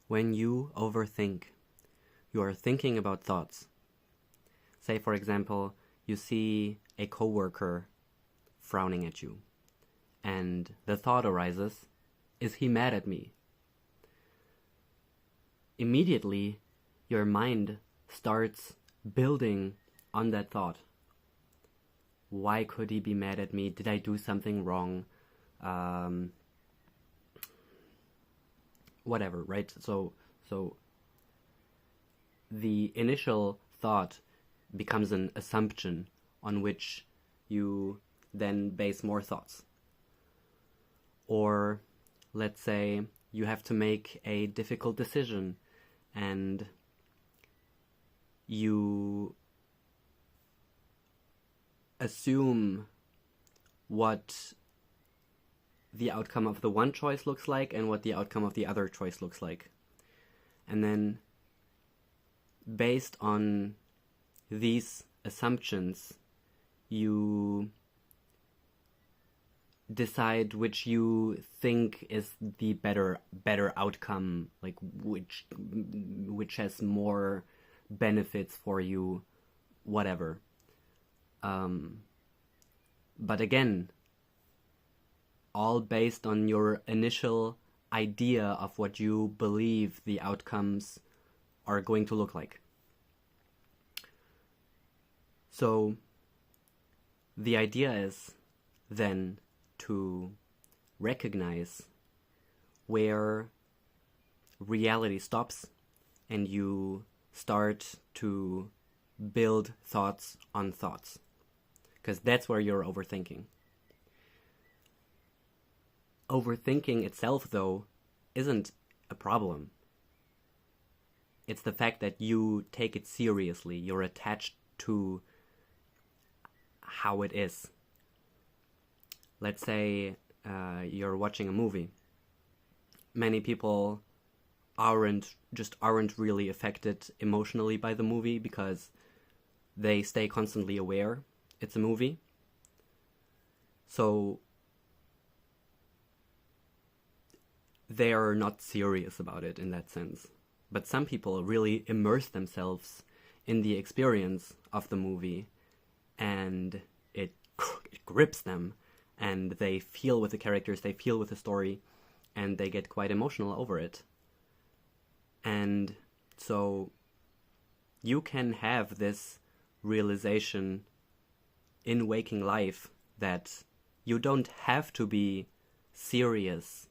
When you overthink, you are thinking about thoughts. Say, for example, you see a coworker frowning at you, and the thought arises, is he mad at me? Immediately, your mind starts building on that thought. Why could he be mad at me? Did I do something wrong? Whatever, right? So the initial thought becomes an assumption on which you then base more thoughts. Or let's say you have to make a difficult decision and you assume what the outcome of the one choice looks like and what the outcome of the other choice looks like. And then based on these assumptions, you decide which you think is the better outcome, like which has more benefits for you, whatever. But again, all based on your initial idea of what you believe the outcomes are going to look like. So the idea is then to recognize where reality stops and you start to build thoughts on thoughts, because that's where you're overthinking. Overthinking itself, though, isn't a problem. It's the fact that you take it seriously. You're attached to how it is. Let's say you're watching a movie. Many people aren't really affected emotionally by the movie because they stay constantly aware it's a movie. So they are not serious about it in that sense. But some people really immerse themselves in the experience of the movie, and it grips them, and they feel with the characters, they feel with the story, and they get quite emotional over it. And so you can have this realization in waking life that you don't have to be serious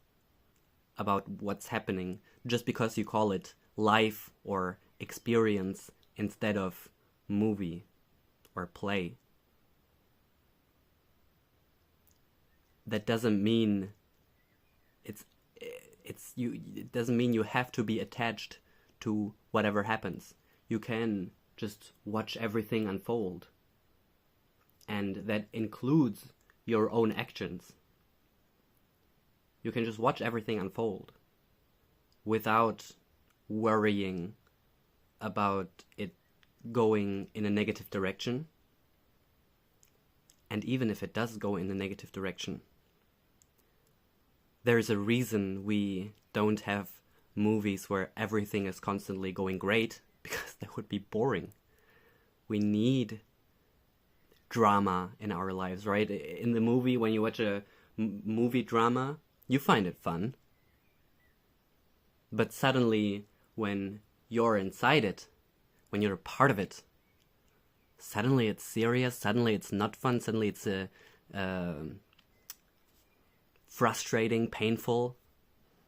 about what's happening just because you call it life or experience instead of movie or play. That doesn't mean it doesn't mean you have to be attached to whatever happens. You can just watch everything unfold, and that includes your own actions. You can just watch everything unfold without worrying about it going in a negative direction. And even if it does go in a negative direction, there's a reason we don't have movies where everything is constantly going great, because that would be boring. We need drama in our lives, right? In the movie, when you watch a movie drama, you find it fun. But suddenly, when you're inside it, when you're a part of it, suddenly it's serious, suddenly it's not fun, suddenly it's frustrating, painful.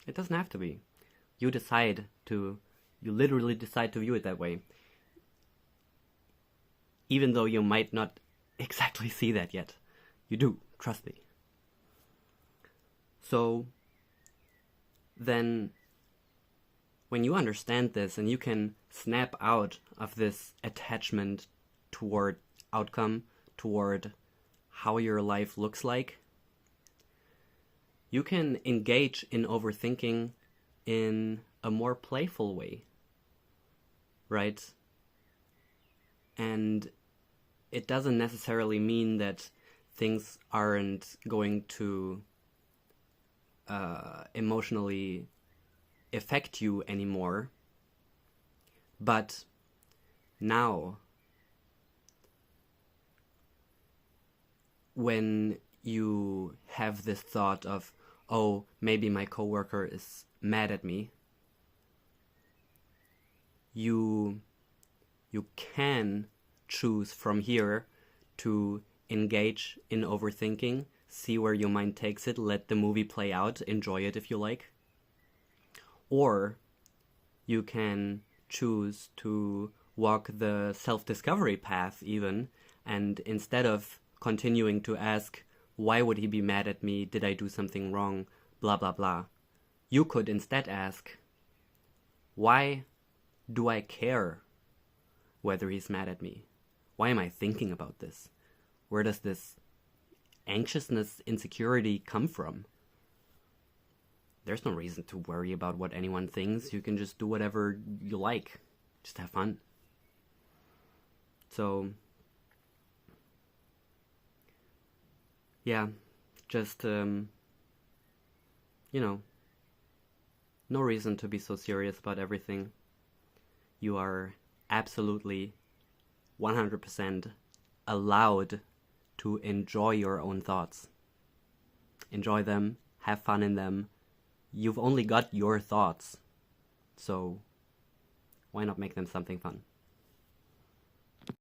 It doesn't have to be. You literally decide to view it that way. Even though you might not exactly see that yet. You do, trust me. So then when you understand this and you can snap out of this attachment toward outcome, toward how your life looks like, you can engage in overthinking in a more playful way, right? And it doesn't necessarily mean that things aren't going to emotionally affect you anymore. But now, when you have this thought of, oh, maybe my coworker is mad at me, you can choose from here to engage in overthinking, see where your mind takes it, let the movie play out, enjoy it if you like. Or you can choose to walk the self-discovery path even, and instead of continuing to ask, why would he be mad at me? Did I do something wrong? Blah, blah, blah. You could instead ask, why do I care whether he's mad at me? Why am I thinking about this? Where does this anxiousness, insecurity come from? There's no reason to worry about what anyone thinks. You can just do whatever you like. Just have fun. So, yeah, just, no reason to be so serious about everything. You are absolutely 100% allowed to enjoy your own thoughts. Enjoy them, have fun in them. You've only got your thoughts, so why not make them something fun?